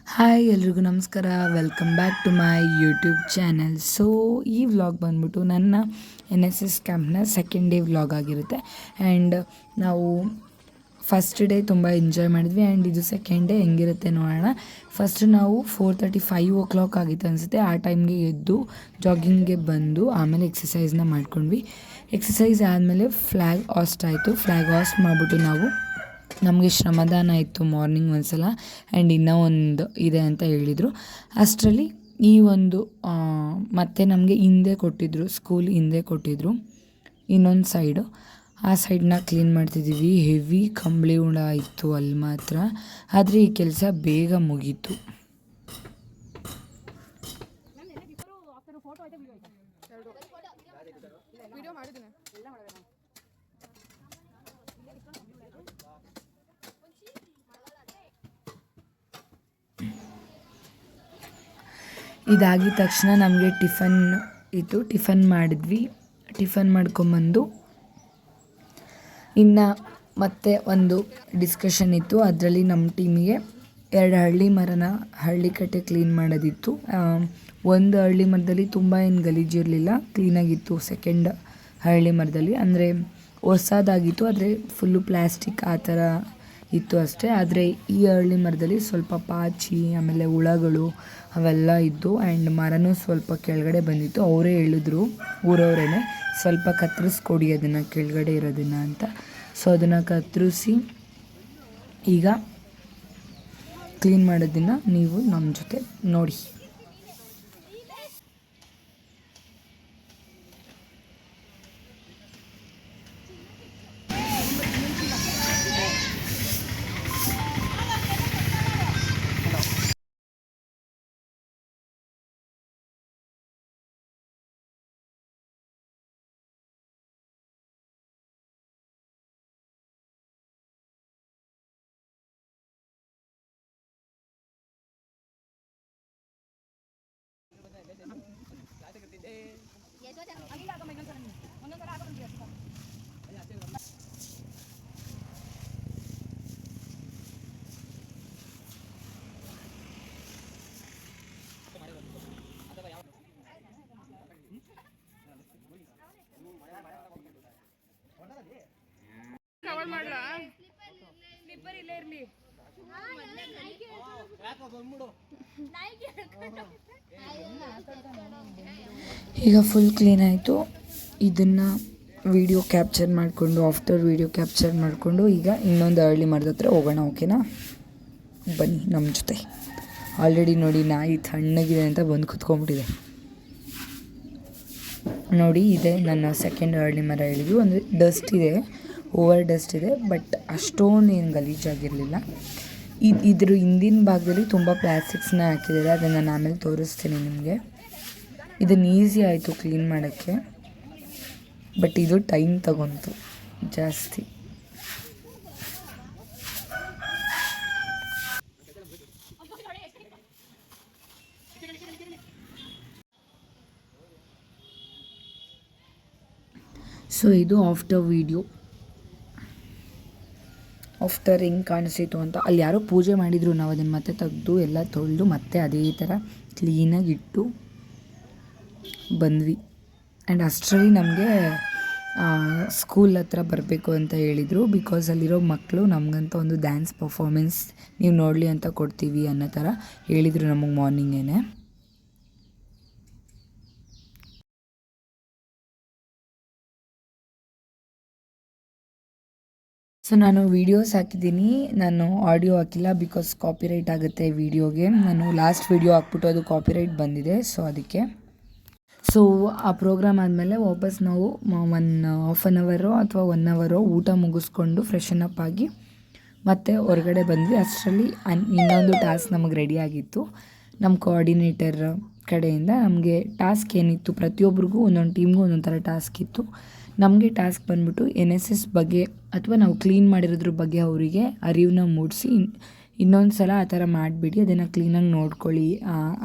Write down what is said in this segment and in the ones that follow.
Hi ಎಲ್ರಿಗೂ ನಮಸ್ಕಾರ, welcome back to my YouTube channel. So ಈ ವ್ಲಾಗ್ ಬಂದ್ಬಿಟ್ಟು ನನ್ನ NSS ಕ್ಯಾಂಪ್ನ ಸೆಕೆಂಡ್ ಡೇ ವ್ಲಾಗ್ ಆಗಿರುತ್ತೆ. ಆ್ಯಂಡ್ ನಾವು ಫಸ್ಟ್ ಡೇ ತುಂಬ ಎಂಜಾಯ್ ಮಾಡಿದ್ವಿ ಆ್ಯಂಡ್ ಇದು ಸೆಕೆಂಡ್ ಡೇ ಹೆಂಗಿರುತ್ತೆ ನೋಡೋಣ. ಫಸ್ಟ್ ನಾವು 4:30 5 o'clock ಆಗಿತ್ತು ಅನಿಸುತ್ತೆ. ಆ ಟೈಮ್ಗೆ ಎದ್ದು ಜಾಗಿಂಗ್ಗೆ ಬಂದು ಆಮೇಲೆ ಎಕ್ಸಸೈಸ್ನ ಮಾಡ್ಕೊಂಡ್ವಿ. ಎಕ್ಸಸೈಸ್ ಆದಮೇಲೆ ಫ್ಲ್ಯಾಗ್ ಹಾಸ್ಟ್ ಆಯಿತು. ಫ್ಲ್ಯಾಗ್ ಹಾಸ್ಟ್ ಮಾಡಿಬಿಟ್ಟು ನಮಗೆ ಶ್ರಮದಾನ ಇತ್ತು ಮಾರ್ನಿಂಗ್ ಒಂದ್ಸಲ ಆ್ಯಂಡ್ ಇನ್ನೂ ಒಂದು ಇದೆ ಅಂತ ಹೇಳಿದರು. ಅಷ್ಟರಲ್ಲಿ ಈ ಒಂದು ಮತ್ತೆ ನಮಗೆ ಹಿಂದೆ ಕೊಟ್ಟಿದ್ದರು, ಸ್ಕೂಲ್ ಹಿಂದೆ ಕೊಟ್ಟಿದ್ದರು ಇನ್ನೊಂದು ಸೈಡು. ಆ ಸೈಡನ್ನ ಕ್ಲೀನ್ ಮಾಡ್ತಿದ್ದೀವಿ. ಹೆವಿ ಕಂಬಳಿ ಹುಳ ಇತ್ತು ಅಲ್ಲಿ ಮಾತ್ರ, ಆದರೆ ಈ ಕೆಲಸ ಬೇಗ ಮುಗೀತು. ಇದಾಗಿದ ತಕ್ಷಣ ನಮಗೆ ಟಿಫನ್ ಇತ್ತು. ಟಿಫನ್ ಮಾಡಿದ್ವಿ. ಟಿಫನ್ ಮಾಡ್ಕೊಂಬಂದು ಇನ್ನು ಮತ್ತೆ ಒಂದು ಡಿಸ್ಕಷನ್ ಇತ್ತು. ಅದರಲ್ಲಿ ನಮ್ಮ ಟೀಮಿಗೆ 2 ಹಳ್ಳಿ ಮರನ ಹಳ್ಳಿ ಕಟ್ಟೆ ಕ್ಲೀನ್ ಮಾಡೋದಿತ್ತು. ಒಂದು ಹಳ್ಳಿ ಮರದಲ್ಲಿ ತುಂಬ ಏನು ಗಲೀಜಿರಲಿಲ್ಲ, ಕ್ಲೀನಾಗಿತ್ತು. ಸೆಕೆಂಡ್ ಹಳ್ಳಿ ಮರದಲ್ಲಿ ಅಂದರೆ ಹೊಸದಾಗಿತ್ತು, ಆದರೆ ಫುಲ್ಲು ಪ್ಲ್ಯಾಸ್ಟಿಕ್ ಆ ಥರ ಇತ್ತು ಅಷ್ಟೇ. ಆದರೆ ಈ ಹಳ್ಳಿ ಮರದಲ್ಲಿ ಸ್ವಲ್ಪ ಪಾಚಿ ಆಮೇಲೆ ಹುಳಗಳು ಅವೆಲ್ಲ ಇದ್ದು ಆ್ಯಂಡ್ ಮರನೂ ಸ್ವಲ್ಪ ಕೆಳಗಡೆ ಬಂದಿತ್ತು. ಅವರೇ ಹೇಳಿದ್ರು, ಊರವರೇ, ಸ್ವಲ್ಪ ಕತ್ತರಿಸ್ಕೊಡಿ ಅದನ್ನು ಕೆಳಗಡೆ ಇರೋದನ್ನು ಅಂತ. ಸೊ ಅದನ್ನು ಕತ್ತರಿಸಿ ಈಗ ಕ್ಲೀನ್ ಮಾಡೋದನ್ನು ನೀವು ನಮ್ಮ ಜೊತೆ ನೋಡಿ. ಈಗ ಫುಲ್ ಕ್ಲೀನ್ ಆಯಿತು. ಇದನ್ನು ವಿಡಿಯೋ ಕ್ಯಾಪ್ಚರ್ ಮಾಡಿಕೊಂಡು ಆಫ್ಟರ್ ವಿಡಿಯೋ ಕ್ಯಾಪ್ಚರ್ ಮಾಡಿಕೊಂಡು ಈಗ ಇನ್ನೊಂದು ಹಳ್ಳಿ ಮರದ ಹತ್ರ ಹೋಗೋಣ. ಓಕೆನಾ, ಬನ್ನಿ ನಮ್ಮ ಜೊತೆ. ಆಲ್ರೆಡಿ ನೋಡಿ ನಾಯಿ ತಣ್ಣಗಿದೆ ಅಂತ ಬಂದು ಕುತ್ಕೊಂಡ್ಬಿಟ್ಟಿದೆ. ನೋಡಿ, ಇದೆ ನನ್ನ ಸೆಕೆಂಡ್ ಹಳ್ಳಿ ಮರ. ಹೇಳಿದ್ವಿ ಅಂದರೆ ಡಸ್ಟ್ ಇದೆ, ಓವರ್ ಡಸ್ಟ್ ಇದೆ, ಬಟ್ ಅಷ್ಟೊಂದು ಏನು ಗಲೀಜಾಗಿರಲಿಲ್ಲ. ಇದ್ರ ಹಿಂದಿನ ಭಾಗದಲ್ಲಿ ತುಂಬ ಪ್ಲಾಸ್ಟಿಕ್ಸ್ನ ಹಾಕಿದ್ದಾರೆ, ಅದನ್ನು ನಾನು ಆಮೇಲೆ ತೋರಿಸ್ತೀನಿ ನಿಮಗೆ. ಇದನ್ನು ಈಸಿ ಆಯಿತು ಕ್ಲೀನ್ ಮಾಡೋಕ್ಕೆ, ಬಟ್ ಇದು ಟೈಮ್ ತಗೊಂತು ಜಾಸ್ತಿ. ಸೊ ಇದು ಆಫ್ಟರ್ ಹೆಂಗೆ ಕಾಣಿಸ್ತಿತ್ತು ಅಂತ. ಅಲ್ಲಿ ಯಾರೋ ಪೂಜೆ ಮಾಡಿದರು, ನಾವು ಅದನ್ನು ಮತ್ತೆ ತೆಗೆದು ಎಲ್ಲ ತೊಳೆದು ಮತ್ತೆ ಅದೇ ಥರ ಕ್ಲೀನಾಗಿ ಇಟ್ಟು ಬಂದ್ವಿ. ಆ್ಯಂಡ್ ಅಷ್ಟರಲ್ಲಿ ನಮಗೆ ಸ್ಕೂಲ್ ಹತ್ರ ಬರಬೇಕು ಅಂತ ಹೇಳಿದರು. ಬಿಕಾಸ್ ಅಲ್ಲಿರೋ ಮಕ್ಕಳು ನಮಗಂತ ಒಂದು ಡ್ಯಾನ್ಸ್ ಪರ್ಫಾರ್ಮೆನ್ಸ್ ನೀವು ನೋಡಲಿ ಅಂತ ಕೊಡ್ತೀವಿ ಅನ್ನೋ ಥರ ಹೇಳಿದರು ನಮಗೆ ಮಾರ್ನಿಂಗೇ. ಸೊ ನಾನು ವೀಡಿಯೋಸ್ ಹಾಕಿದ್ದೀನಿ, ನಾನು ಆಡಿಯೋ ಹಾಕಿಲ್ಲ ಬಿಕಾಸ್ ಕಾಪಿರೈಟ್ ಆಗುತ್ತೆ ವೀಡಿಯೋಗೆ. ನಾನು ಲಾಸ್ಟ್ ವೀಡಿಯೋ ಹಾಕ್ಬಿಟ್ಟು ಅದು ಕಾಪಿರೈಟ್ ಬಂದಿದೆ, ಸೊ ಅದಕ್ಕೆ. ಸೊ ಆ ಪ್ರೋಗ್ರಾಮ್ ಆದಮೇಲೆ ವಾಪಸ್ ನಾವು 1.5 hour ಅಥವಾ 1 hour ಊಟ ಮುಗಿಸ್ಕೊಂಡು ಫ್ರೆಶನ್ ಅಪ್ ಆಗಿ ಮತ್ತೆ ಹೊರಗಡೆ ಬಂದ್ವಿ. ಅಷ್ಟರಲ್ಲಿ ಇನ್ನೊಂದು ಟಾಸ್ಕ್ ನಮಗೆ ರೆಡಿ ಆಗಿತ್ತು. ನಮ್ಮ ಕೋಆರ್ಡಿನೇಟರ್ ಕಡೆಯಿಂದ ನಮಗೆ ಟಾಸ್ಕ್ ಏನಿತ್ತು, ಪ್ರತಿಯೊಬ್ಬರಿಗೂ ಒಂದೊಂದು ಟೀಮ್ಗೂ ಒಂದೊಂದು ಥರ ಟಾಸ್ಕ್ ಇತ್ತು. ನಮಗೆ ಟಾಸ್ಕ್ ಬಂದ್ಬಿಟ್ಟು NSS ಬಗ್ಗೆ ಅಥವಾ ನಾವು ಕ್ಲೀನ್ ಮಾಡಿರೋದ್ರ ಬಗ್ಗೆ ಅವರಿಗೆ ಅರಿವನ್ನ ಮೂಡಿಸಿ, ಇನ್ನೊಂದು ಸಲ ಆ ಥರ ಮಾಡಿಬಿಡಿ, ಅದನ್ನು ಕ್ಲೀನಾಗಿ ನೋಡ್ಕೊಳ್ಳಿ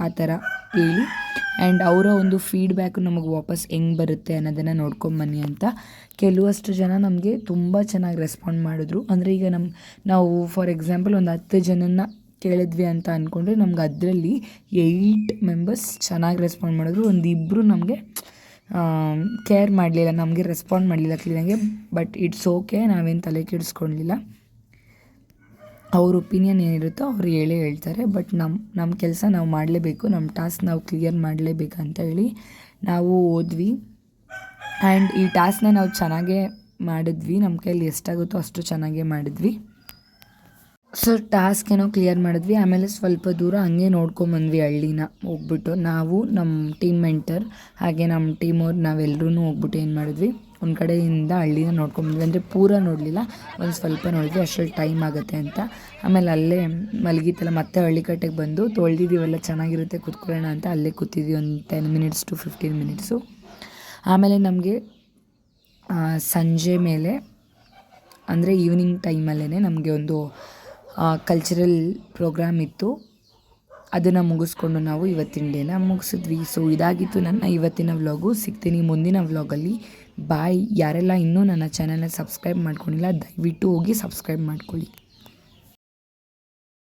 ಆ ಥರ ಹೇಳಿ. ಆ್ಯಂಡ್ ಅವರ ಒಂದು ಫೀಡ್ಬ್ಯಾಕು ನಮಗೆ ವಾಪಸ್ ಹೆಂಗೆ ಬರುತ್ತೆ ಅನ್ನೋದನ್ನು ನೋಡ್ಕೊಂಬನ್ನಿ ಅಂತ. ಕೆಲವಷ್ಟು ಜನ ನಮಗೆ ತುಂಬ ಚೆನ್ನಾಗಿ ರೆಸ್ಪಾಂಡ್ ಮಾಡಿದ್ರು. ಅಂದರೆ ಈಗ ನಾವು ಫಾರ್ ಎಕ್ಸಾಂಪಲ್ ಒಂದು 10 ಜನನ ಕೇಳಿದ್ವಿ ಅಂತ ಅಂದ್ಕೊಂಡ್ರೆ ನಮ್ಗೆ ಅದರಲ್ಲಿ 8 ಮೆಂಬರ್ಸ್ ಚೆನ್ನಾಗಿ ರೆಸ್ಪಾಂಡ್ ಮಾಡಿದ್ರು. ಒಂದಿಬ್ಬರು ನಮಗೆ ಕೇರ್ ಮಾಡಲಿಲ್ಲ, ನಮಗೆ ರೆಸ್ಪಾಂಡ್ ಮಾಡಲಿಲ್ಲ ಕ್ಲೀನಾಗೆ. ಬಟ್ ಇಟ್ಸ್ ಓಕೆ, ನಾವೇನು ತಲೆ ಕೆಡಿಸ್ಕೊಳ್ಳಲಿಲ್ಲ. ಅವ್ರ ಒಪಿನಿಯನ್ ಏನಿರುತ್ತೋ ಅವ್ರು ಹೇಳ್ತಾರೆ. ಬಟ್ ನಮ್ಮ ಕೆಲಸ ನಾವು ಮಾಡಲೇಬೇಕು, ನಮ್ಮ ಟಾಸ್ಕ್ ನಾವು ಕ್ಲಿಯರ್ ಮಾಡಲೇಬೇಕಂತ ಹೇಳಿ ನಾವು ಹೋದ್ವಿ. ಆ್ಯಂಡ್ ಈ ಟಾಸ್ಕ್ನ ನಾವು ಚೆನ್ನಾಗೇ ಮಾಡಿದ್ವಿ, ನಮ್ಮ ಕೈಯಲ್ಲಿ ಎಷ್ಟಾಗುತ್ತೋ ಅಷ್ಟು ಚೆನ್ನಾಗೇ ಮಾಡಿದ್ವಿ. ಸೊ ಟಾಸ್ಕ್ ಏನೋ ಕ್ಲಿಯರ್ ಮಾಡಿದ್ವಿ. ಆಮೇಲೆ ಸ್ವಲ್ಪ ದೂರ ಹಂಗೆ ನೋಡ್ಕೊಂಬಂದ್ವಿ ಹಳ್ಳಿನ ಹೋಗ್ಬಿಟ್ಟು. ನಾವು ನಮ್ಮ ಟೀಮ್ ಮೆಂಟರ್ ಹಾಗೆ ನಮ್ಮ ಟೀಮವ್ರು ನಾವೆಲ್ಲರೂ ಹೋಗ್ಬಿಟ್ಟು ಏನು ಮಾಡಿದ್ವಿ, ಒಂದು ಕಡೆಯಿಂದ ಹಳ್ಳಿನ ನೋಡ್ಕೊಂಬಂದ್ವಿ. ಅಂದರೆ ಪೂರ ನೋಡಲಿಲ್ಲ, ಒಂದು ಸ್ವಲ್ಪ ನೋಡಿದ್ವಿ, ಅಷ್ಟರಲ್ಲಿ ಟೈಮ್ ಆಗುತ್ತೆ ಅಂತ. ಆಮೇಲೆ ಅಲ್ಲೇ ಮಲಗಿತ್ತಲ್ಲ, ಮತ್ತೆ ಹಳ್ಳಿ ಕಟ್ಟೆಗೆ ಬಂದು ತೊಳೆದಿದ್ದೀವಲ್ಲ, ಚೆನ್ನಾಗಿರುತ್ತೆ ಕೂತ್ಕೊಳ್ಳೋಣ ಅಂತ ಅಲ್ಲೇ ಕೂತಿದ್ವಿ ಒಂದು 10 ಮಿನಿಟ್ಸ್ to 15 ಮಿನಿಟ್ಸು. ಆಮೇಲೆ ನಮಗೆ ಸಂಜೆ ಮೇಲೆ ಅಂದರೆ ಈವ್ನಿಂಗ್ ಟೈಮಲ್ಲೇ ನಮಗೆ ಒಂದು ಕಲ್ಚರಲ್ ಪ್ರೋಗ್ರಾಮ್ ಇತ್ತು. ಅದನ್ನು ಮುಗಿಸ್ಕೊಂಡು ನಾವು ಇವತ್ತಿನ ಡೇನ ಮುಗಿಸಿದ್ವಿ. ಸೊ ಇದಾಗಿತ್ತು ನನ್ನ ಇವತ್ತಿನ ವ್ಲಾಗು. ಸಿಗ್ತೀನಿ ಮುಂದಿನ ವ್ಲಾಗಲ್ಲಿ. ಬಾಯ್. ಯಾರೆಲ್ಲ ಇನ್ನೂ ನನ್ನ ಚಾನಲ್ನ ಸಬ್ಸ್ಕ್ರೈಬ್ ಮಾಡ್ಕೊಂಡಿಲ್ಲ ದಯವಿಟ್ಟು ಹೋಗಿ ಸಬ್ಸ್ಕ್ರೈಬ್ ಮಾಡ್ಕೊಳ್ಳಿ.